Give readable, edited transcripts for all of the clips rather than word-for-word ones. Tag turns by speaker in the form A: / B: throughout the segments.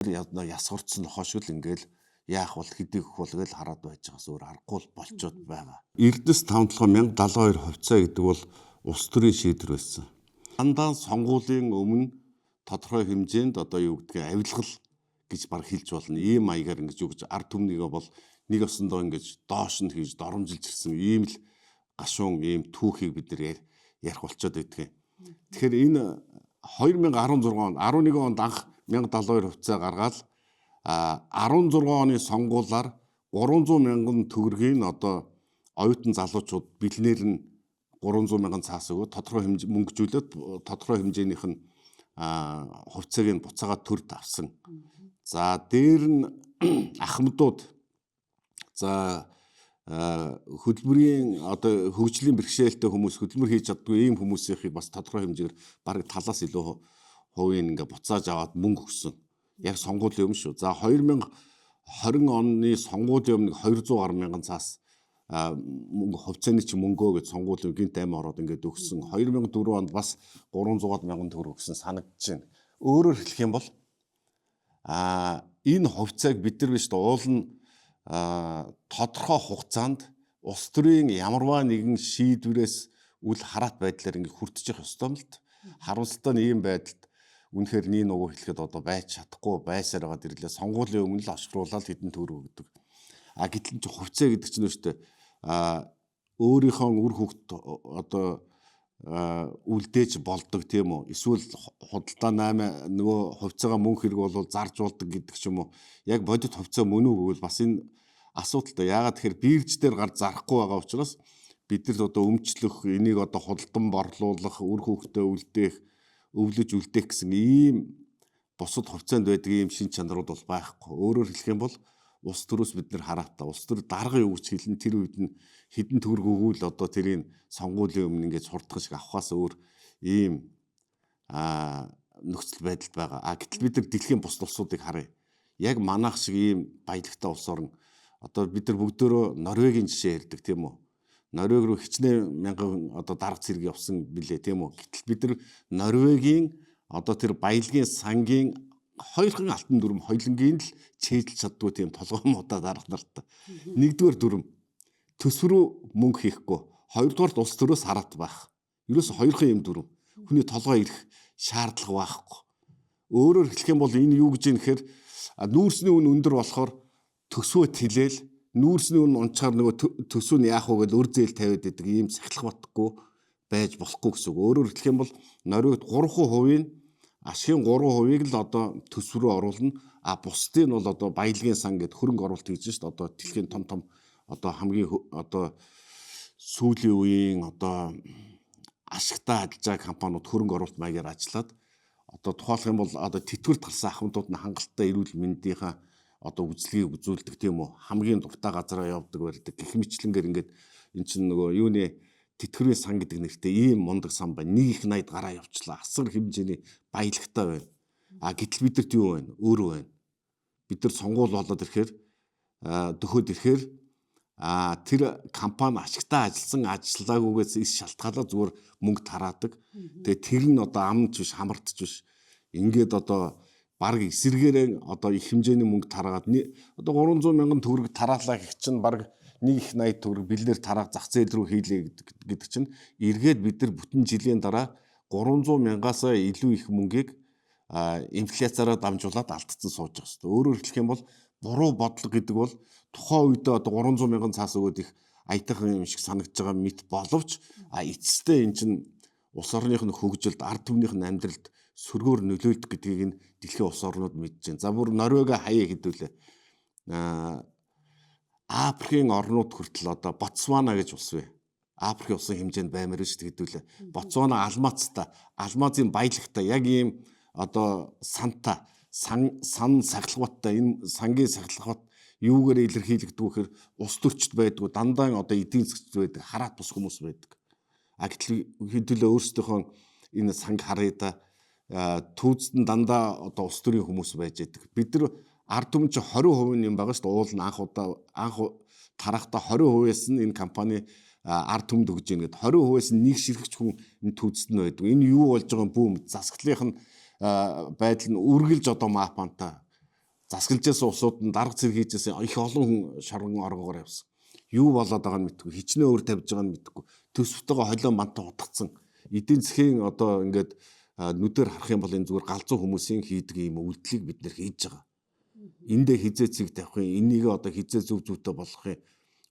A: ясгурцсан хошгол ингээл яах бол хэдий өгөх бол гэж хараад байж байгаас өөр аргагүй болчоод байгаа. Эрдэс 5-1072 хувьцаа гэдэг бол улс төрийн шийдвэр байсан. Дандаа сонгуулийн өмнө тодорхой хэмжээнд одоо юу гэдгийг авилгал гэж баг хэлж болно. Ийм маягаар ингэж юу гэж ард түмнийгээ бол нэг осондоо ингэж доош нь хийж доромжилж ирсэн ийм л гашуун ийм түүхийг бид нэр ярих болчиход байдгийг. Тэгэхээр энэ 2016 онд 11 онд анх 1072 хувьцаа гаргаад 16 оны сонгуулиар 300 мянган төгрөгийн одоо оюутан залуучууд бэлнээр нь 300 мянган цаас өгөө тодорхой хэмжээ мөнгөжүүлээд тодорхой хэмжээнийх нь хувьцааг нь буцаагаад төрд авсан. За дээр нь ахмадууд за хөдөлмөрийн одоо хөгжлийн бэрхшээлтэй хүмүүс хөдөлмөр хийж чаддгүй ийм хүмүүсийнхийг бас тодорхой хэмжээгээр бараг талаас илүү хувийн ингээ буцааж аваад мөнгө өгсөн. Яг сонгуулийн өмнө шүү. За 2020 оны сонгуулийн өмнө 200 гаруй мянган цаас мөнгө хувьцааны чи мөнгөө гэж сонгуулийн гинт аймаг ороод ингээд өгсөн. 2004 онд бас 300 мянган төгрөг өгсөн санагдаж байна. Өөрөөр хэлэх юм бол энэ хувьцааг бид нар биш уул нь тодорхой хугацаанд улс төрийн ямарваа нэгэн шийдвэрээс үл хараат байдлаар ингээд хүртэж явах ёстой юм л т. Харамсалтай нь ийм байдалд үнэхээр нэг нөгөө хэлэхэд одоо байж чадахгүй байсаар байгаа дэрлээ сонгуулийн өмнө л ашиглуулаад хэдэн төгрөг өгдөг. Гэтэл чи хувьцаа гэдэг чинь өштэй өөрийнхөө үр хөвгт одоо үлдээж болдог тийм үү? Эсвэл худалдаа 8 нөгөө хувьцаагаа мөнгө хэрэг бол зарж болдог гэдэг ч юм уу. Яг бодит хувьцаа мөн үү гэвэл бас энэ асуудалтай. Яагаад тэгэхээр бирж дээр гар зарахгүй байгаа учраас бид нар одоо өмчлөх энийг одоо худалдан борлуулах, үр хөвгтөө үлдээх, өвлөж үлдээх гэсэн ийм бусад хувьцаанд байдаг ийм шин чанарууд бол байхгүй. Өөрөөр хэлэх юм бол улс төрөөс бид нар хараатаа улс төр дарга юу гэж хэлэн тэр үед нь хідэн төгрөг өгвөл одоо тэрийг сонгуулийн өмнө ингэж суртах шиг авахаас өөр ийм нөхцөл байдал байгаа. Гэтэл бид нар дэлхийн бусад улсуудыг харъя. Яг манайх шиг ийм баялагтай улс орн одоо бид нар бүгдөө Норвегийн жишээ ярьдаг тийм үү? Норвег руу хичнээн мянган одоо дарга цэрэг явсан билээ тийм үү? Гэтэл бид нар Норвегийн одоо тэр баялагын сангийн хоёрхан алтан дүрм хоёлынгийн л чийдэлж чаддгүй тийм толгоомуудаа дарга нарт. Нэгдүгээр дүрм төсвөрөө мөнгө хийхгүй. Хоёрдугаар улс төрөөс хараат байх. Ерөөсө хоёрхан юм дүрм. Хүний толгой ирэх шаардлага байхгүй. Өөрөөр хэлэх юм бол энэ юу гэж юм гэхээр нүүрсний үн өндөр болохоор төсвөө тэлээл нүүрсний үн унчаар нөгөө төсөв нь яах вэ гэж өр зээл тавиад байдаг ийм сахилах батгүй байж болохгүй гэсэн үг. Өөрөөр хэлэх юм бол Норвегид 3% ашигын 3%-ийг л одоо төсвөрөө оруулна. Бусдыг нь бол одоо баялагын сан гэдэг хөрөнгө оруулалт хийж шít. Одоо дэлхийн том одоо хамгийн одоо сүүлийн үеийн одоо ашигтай ажиллаж байгаа компаниуд хөрөнгө оруулалт маягаар ажиллаад одоо тухайлх юм бол одоо тэтгэврт гарсан ахмадууд нь хангалттай эрүүл мэндийнхаа одоо үзлэгийг үзүүлдэг тийм үү. Хамгийн дуртай газараа явдаг барьдаг. Гэх мэтлэнгээр ингээд эн чинь нөгөө юуны тэтгэврийн сан гэдэг нэртэй ийм мундаг сан байна. Нэг их 80 гараа явчлаа. Асар хэмжээний баялагтай байна. Гэтэл бидэрт юу байна? Өөрөө байна. Бид нар сонгуул болоод ирэхээр дөхөд ирэхээр тэр компани ашигтай ажилласан ажиллаагүйгээс иш шалтгаалаад зүгээр мөнгө тараадаг. Тэгээ тэр нь одоо амч биш хамартч биш. Ингээд одоо баг эсэргээрээ одоо их хэмжээний мөнгө тараагаад одоо 300 мянган төгрөг тараалаа гэх чинь баг нэг их 80 төгрөг бэлнээр тараах зах зээл рүү хийлээ гэдэг чинь эргээд бид нар бүтэн жилийн дараа 300 мянгасаа илүү их мөнгийг инфляцаараа дамжуулаад алдсан сууж байгаа шүү дээ. Өөрөөр хэлэх юм бол буруу бодлого гэдэг бол тухайн үедээ одоо 300 мянган цаас өгөөд их аятайхан юм шиг санагдж байгаа мэт боловч эцэстээ эн чинь улс орных нь хөгжилд ард түмнийх нь амьдралд сөргөөр нөлөөлдөг гэдгийг нь дэлхийн улс орнууд мэдж байна. За бүр Норвега хаяа хэдүүлээ. Африкийн орнууд хүртэл одоо Ботсвана гэж улс вэ. Африкийн улсын хэмжээнд баймаар шүү хэдүүлээ. Ботсвана алмазтай, алмазын баялагтай яг ийм одоо санта сан сахилгаваттай энэ сангийн сахилгават юугаар илэрхийлэгдэх вэхээр ус төрчд байдгүй дандаа одоо эдийн засгч байдаг хараат бус хүмүүс байдаг. Гэтэл хэдүүлээ өөрсдийнхөө энэ санг харъя да түүцэд нь дандаа одоо ус төрийн хүмүүс байж байдаг. Бид нар ард түмэн чи 20% юм байгаа шүү дээ. Уул нь анх тарахта 20%-аас нь энэ компани ард түмэнд өгж ийн гэдэг 20%-аас нь нэг ширхэгч хүн энэ түүцэд нь байдаг. Энэ юу болж байгаа юм бүүм засаглалынх нь байдал нь үргэлж одоо мапанта засаглажсэн улсууд нь дарга зэрэг хийжсэн их олон хүн шорон оргоогоор явсан. Юу болоод байгааг нь мэдгүй, хичнээн өөр тавьж байгааг нь мэдгүй. Төсвөлтөөгөө холио мантаа утгацсан. Эдийн засгийн одоо ингээд нүдээр харах юм бол энэ зүгээр галзуу хүмүүсийн хийдэг ийм үйлдэлийг бид нэр хийж байгаа. Эндээ хизээ цэг тавих юм, энийг одоо хизээ зөв зүйтэй болгох юм.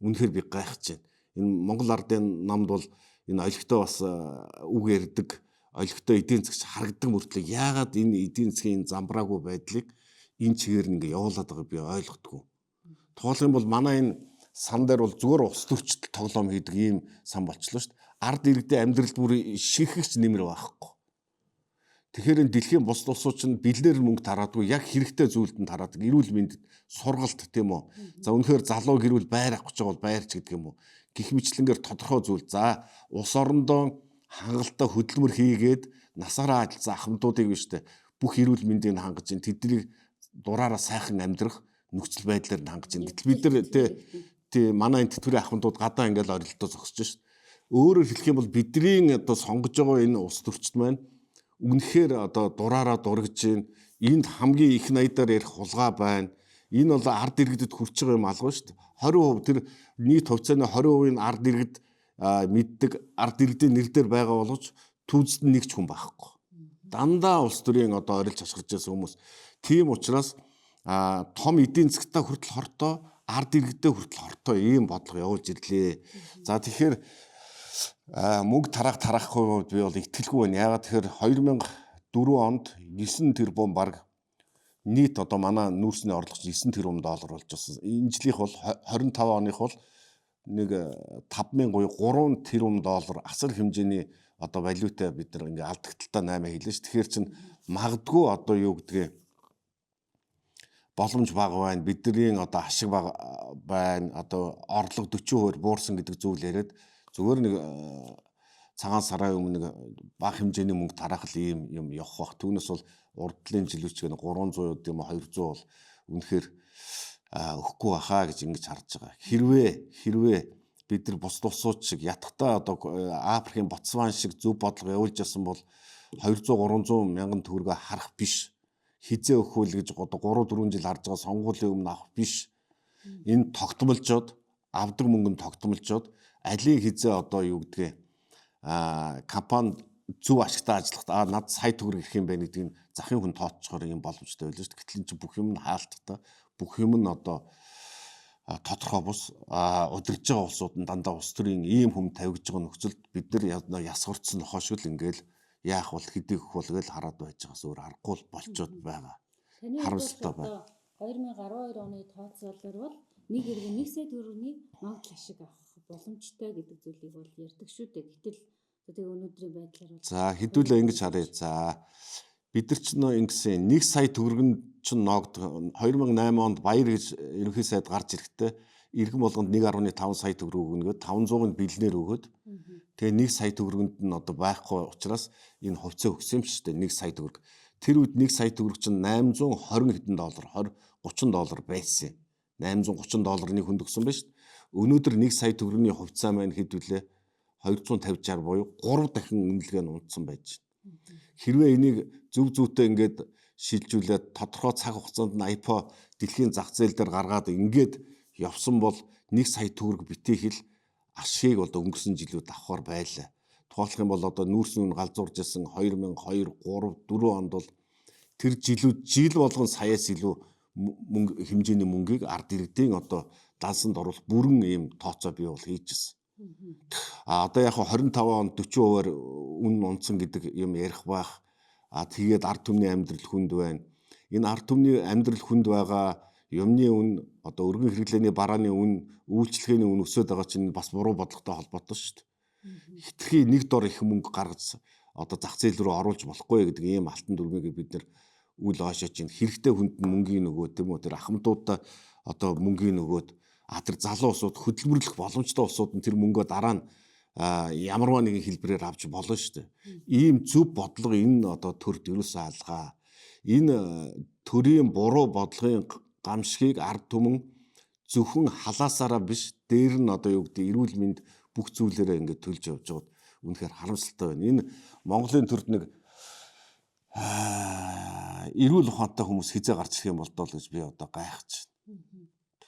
A: Үнэхээр би гайхаж байна. Энэ Монгол ардын намд бол энэ олигтой бас үг ярьдаг, олигтой эдийн засгч харагдаг мөртлөө яагаад энэ эдийн засгийн замбраагүй байдлыг энэ чигээр нь ингээ явуулаад байгааг би ойлгохгүй. Тоолох юм бол манай энэ сан дээр бол зүгээр ус төрчд тоглоом хийдэг ийм сан болчлоо шүү дээ. Ард иргэдийн амьдралд бүр ширхэгч нэмэр байхгүй. Тэгэхээр энэ дэлхийн бус улсууд ч бэлнээр мөнгө тараадгүй, яг хэрэгтэй зүйлд нь тараадаг. Эрүүл мэндэд, сургалт тийм үү. За үнэхээр залуу гэрүүл байр авах гэж байгаа бол байрч гэдэг юм уу. Гэх мэтлэнгээр тодорхой зүйл. За улс орондоо хангалттай хөдөлмөр хийгээд насаараа ажилласан ахмадуудыг биш үү. Бүх эрүүл мэндийг хангаж ин тэднийг дураараа сайхан амьдрах нөхцөл байдлаар нь хангаж ин. Гэтэл бид нар тий манай энэ тэтгэврийн ахмадууд гадаа ингээл орилдоо зогсож шээ. Өөрөөр хэлэх юм бол бидний одоо сонгож байгаа энэ улс төрчд маань үнэхээр одоо дураараа дургиж ийн. Энд хамгийн их найдаар ярих хулгай байна. Энэ бол ард иргэдэд хүрч байгаа юм алгаа шүү дээ. 20% тэр нийт хувьцааны 20% ард иргэд мэддэг, ард иргэдийн нэр дээр байгаа боловч түүцэд нь нэг ч хүн байхгүй. Дандаа улс төрийн одоо орилж хашгирч байсан хүмүүс. Тийм учраас том эдийн засгтаа хүртэл хортой, ард иргэдэд хүртэл хортой ийм бодлого явуулж ирлээ. За тэгэхээр мөнгө тарахгүй би бол итгэлгүй байна. Яагаад тэгэхээр 2004 онд 9 тэрбум баг нийт одоо манай нүүрсний орлого 9 тэрбум доллар болж байсан. Энэ жилийнх бол 25 оных бол нэг 53 тэрбум доллар асар хэмжээний одоо валюта бид нар ингээ алдагталтаа 8 хэлнэ ш. Тэгэхээр чин магадгүй одоо юу гэдгийг боломж бага байна. Бидний одоо ашиг бага байна. Одоо орлого 40% буурсан гэдэг зүйл яриад зүгээр нэг цагаан сарын өмнө бага хэмжээний мөнгө тараах ийм юм явах бах. Түүнээс бол урдлын жилүүчгээ 300 юм 200 бол үнэхээр өгөхгүй бахаа гэж ингэж харж байгаа. Хэрвээ бид нар бус улсууд шиг ятгахтаа одоо Африкийн Ботсван шиг зөв бодлого явуулж байсан бол 200-300 мянган төгрөгө харах биш. Хизээ өгөх үл гэж одоо 3-4 жил харж байгаа сонгуулийн өмнө авах биш. Энэ тогтмолжоод авдаг мөнгө нь тогтмолжоод алийг хизээ одоо юу гэдгээ компани зөв ашигтай ажиллахад над сая төгрөг ирэх юм байна гэдгийг захын хүн тооцохоор юм боломжтой байлаа шүү дээ. Гэтэл энэ бүх юм нь хаалттай. Бүх юм нь одоо тодорхой бус удирж байгаа улсууд нь дандаа улс төрийн ийм хүм тавьж байгаа нөхцөлд бид нар яс хурцсан нохоо шиг л ингээл яах бол хэдийг өгөх бол гэж хараад байж байгаас өөр аргагүй болчоод байгаа. Харамсалтай байна.
B: 2012 оны тооцоололоор бол нэг иргэн 1 сая төгрөгийн Монгол ашиг авах боломжтой гэдэг зүйлийг бол ярьдаг шүү дээ. Гэтэл тэгээ өнөөдрийн байдлаар
A: за хэдүүлээ ингэж харъя. За бид нар ч ингэсэн 1 сая төгрөг ч ногд 2008 онд баяр гэж ерөнхий сайд гарч ирэхдээ иргэн болгонд 1.5 сая төгрөг өгнөгөөд 500-ыг бэлнээр өгөөд тэгээ 1 сая төгрөгөнд нь одоо байхгүй учраас энэ хувьцаа өгсөн юм шүү дээ 1 сая төгрөг. Тэр үед 1 сая төгрөг чинь 820 хэдэн доллар 30 доллар байсан. 830 долларыг хүнд өгсөн байна шүү дээ. Өнөөдөр 1 сая төгрөгийн хувьцаа маань хэд вүлээ 250-60 буюу 3 дахин үнэлгээ нь унтсан байж байна. Хэрвээ энийг зөв зүйтэй ингээд шилжүүлээд тодорхой цаг хугацаанд нь IPO дэлхийн зах зээл дээр гаргаад ингээд явсан бол 1 сая төгрөг битээ хэл ашиг одоо өнгөрсөн жилүүд авахар байлаа. Тоолох юм бол одоо нүүрс нь галзуурж исэн 2002, 3, 4 онд бол тэр жилүүд жил болгон саяас илүү мөнгө хэмжээний мөнгийг ард иргэдийн одоо дансанд оруулах бүрэн ийм тооцоо бий бол хийжсэн. Одоо яг 25 онд 40%-аар үн унтсан гэдэг юм ярих байх. Тэгээд ард түмний амьдрал хүнд байна. Энэ ард түмний амьдрал хүнд байгаа юмны үн одоо өргөн хэрэглээний барааны үн, үйлчлэгээний үн өсөд байгаа чинь бас буруу бодлоготой холбоотой шүү дээ. Хитрхи нэг дор их мөнгө гаргаж одоо зах зээл рүү оруулж болохгүй гэдэг ийм алтан дүрмийг бид нар үл оошоо чинь хэрэгтэй хүнд мөнгөний нөгөөд тийм үү тэр ахмадуудаа одоо мөнгөний нөгөөд тэр залуу улсууд хөдөлмөрлөх боломжтой улсууд нь тэр мөнгөө дараа нь ямарваа нэгэн хэлбэрээр авч болно шүү дээ. Ийм зөв бодлого энэ одоо төрд ерөөсөө алгаа. Энэ төрийн буруу бодлогын гамшигыг ард түмэн зөвхөн халаасаараа биш дээр нь одоо юу гэдэг эрүүл мэнд бүх зүйлээрээ ингээд төлж явж байгаад үнэхээр харамсалтай байна. Энэ Монголын төрд нэг эрүүл ухаантай хүмүүс хизээ гарч ирэх юм бол доо л гэж би одоо гайхаж байна.